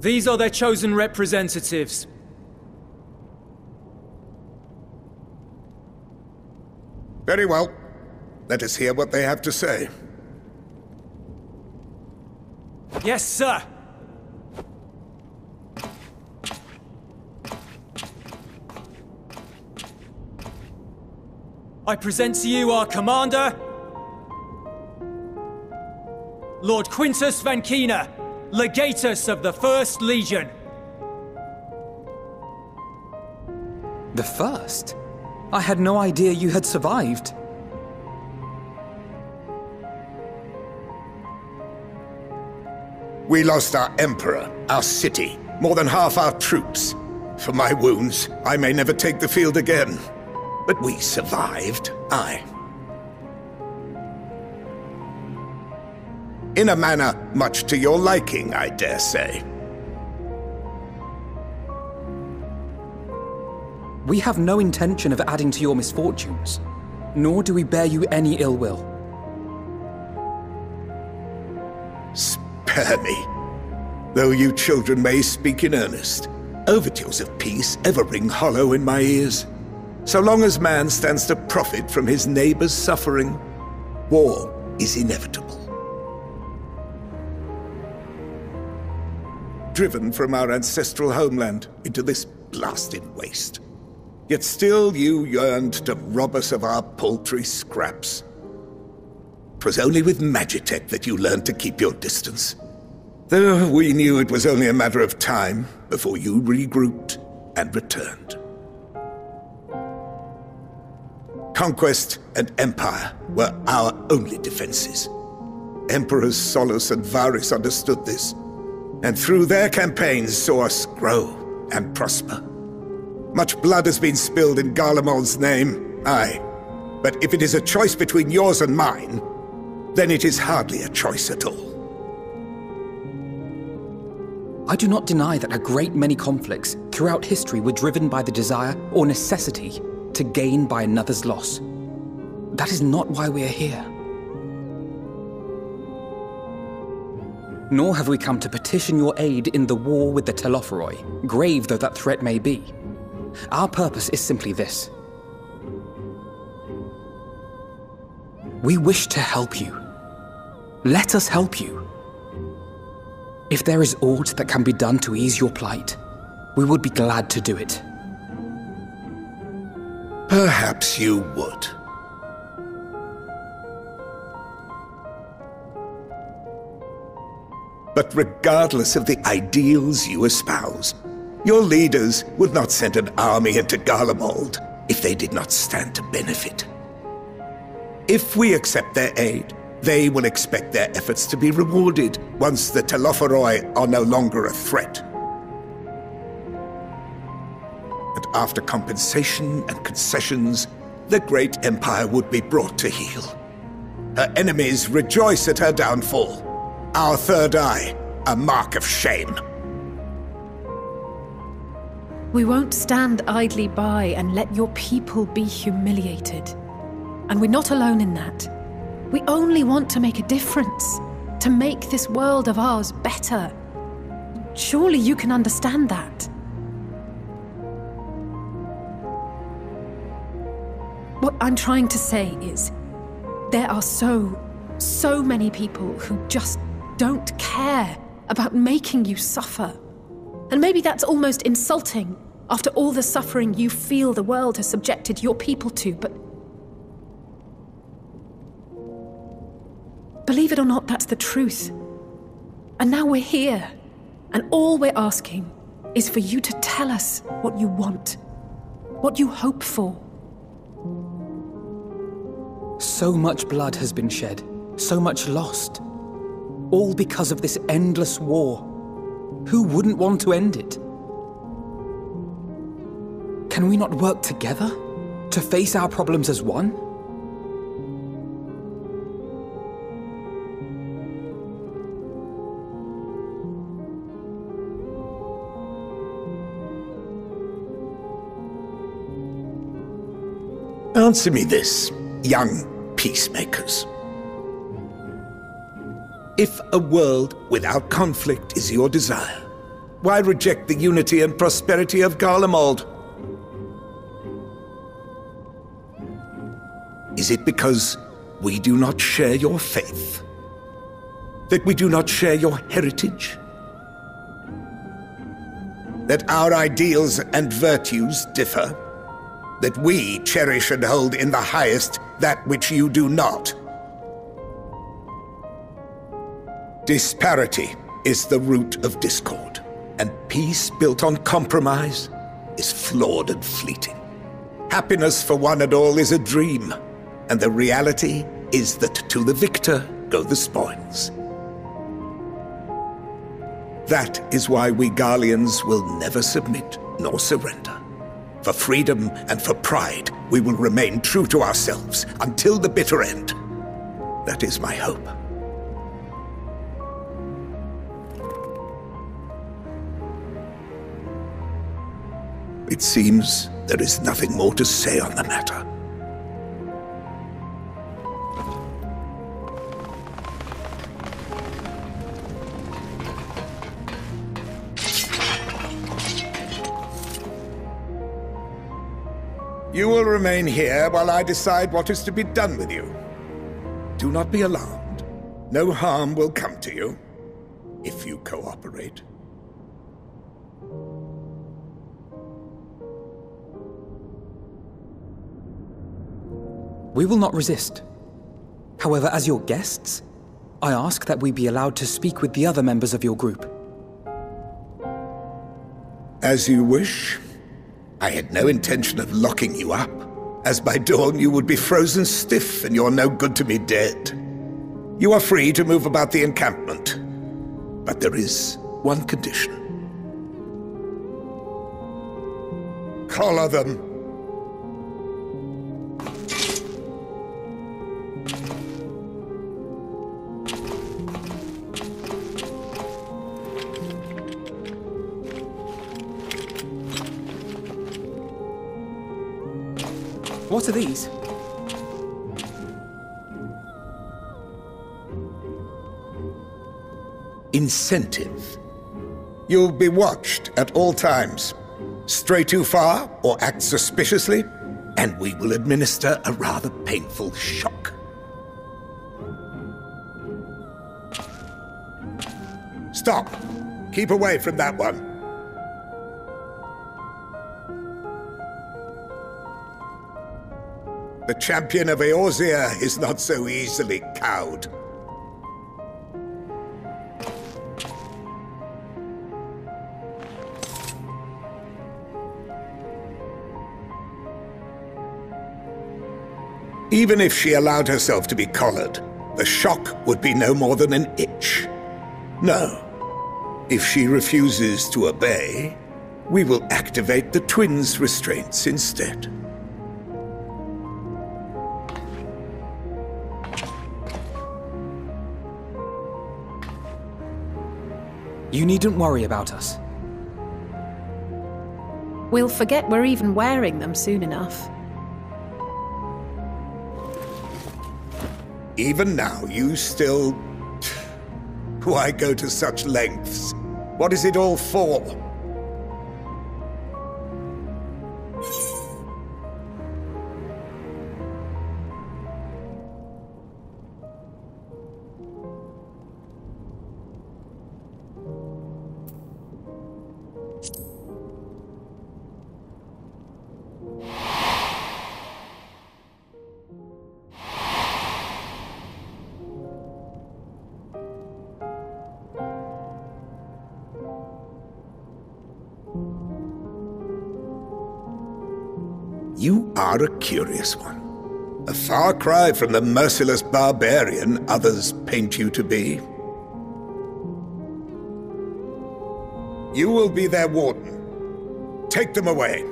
These are their chosen representatives. Very well. Let us hear what they have to say. Yes, sir! I present to you our commander, Lord Quintus Vankina, Legatus of the First Legion. The First? I had no idea you had survived. We lost our Emperor, our city, more than half our troops. For my wounds, I may never take the field again. But we survived, aye. In a manner much to your liking, I dare say. We have no intention of adding to your misfortunes, nor do we bear you any ill will. Spare me. Though you children may speak in earnest, overtures of peace ever ring hollow in my ears. So long as man stands to profit from his neighbor's suffering, war is inevitable. Driven from our ancestral homeland into this blasted waste. Yet still you yearned to rob us of our paltry scraps. 'Twas only with Magitech that you learned to keep your distance. Though we knew it was only a matter of time before you regrouped and returned. Conquest and Empire were our only defenses. Emperors Solus and Varys understood this, and through their campaigns saw us grow and prosper. Much blood has been spilled in Garlemald's name, aye. But if it is a choice between yours and mine, then it is hardly a choice at all. I do not deny that a great many conflicts throughout history were driven by the desire or necessity to gain by another's loss. That is not why we are here. Nor have we come to petition your aid in the war with the Telophoroi, grave though that threat may be. Our purpose is simply this. We wish to help you. Let us help you. If there is aught that can be done to ease your plight, we would be glad to do it. Perhaps you would. But regardless of the ideals you espouse, your leaders would not send an army into Garlemald if they did not stand to benefit. If we accept their aid, they will expect their efforts to be rewarded once the Telophoroi are no longer a threat. And after compensation and concessions, the great empire would be brought to heel. Her enemies rejoice at her downfall. Our third eye, a mark of shame. We won't stand idly by and let your people be humiliated. And we're not alone in that. We only want to make a difference, to make this world of ours better. Surely you can understand that. What I'm trying to say is, there are so many people who just don't care about making you suffer. And maybe that's almost insulting after all the suffering you feel the world has subjected your people to, but believe it or not, that's the truth. And now we're here, and all we're asking is for you to tell us what you want, what you hope for. So much blood has been shed, so much lost. All because of this endless war. Who wouldn't want to end it? Can we not work together to face our problems as one? Answer me this, young peacemakers. If a world without conflict is your desire, Why reject the unity and prosperity of Garlemald? Is it because we do not share your faith? That we do not share your heritage? That our ideals and virtues differ? That we cherish and hold in the highest that which you do not? Disparity is the root of discord, and peace built on compromise is flawed and fleeting. Happiness for one and all is a dream, and the reality is that to the victor go the spoils. That is why we Garleans will never submit nor surrender. For freedom and for pride, we will remain true to ourselves until the bitter end. That is my hope. It seems there is nothing more to say on the matter. You will remain here while I decide what is to be done with you. Do not be alarmed. No harm will come to you, if you cooperate. We will not resist. However, as your guests, I ask that we be allowed to speak with the other members of your group. As you wish. I had no intention of locking you up, as by dawn you would be frozen stiff and you're no good to me dead. You are free to move about the encampment, but there is one condition. Collar them. What are these? Incentive. You'll be watched at all times. Stray too far or act suspiciously, and we will administer a rather painful shock. Stop! Keep away from that one. The champion of Eorzea is not so easily cowed. Even if she allowed herself to be collared, the shock would be no more than an itch. No. If she refuses to obey, we will activate the twins' restraints instead. You needn't worry about us. We'll forget we're even wearing them soon enough. Even now, you still... Why go to such lengths? What is it all for? You are a curious one. A far cry from the merciless barbarian others paint you to be. You will be their warden. Take them away.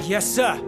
Yes, sir.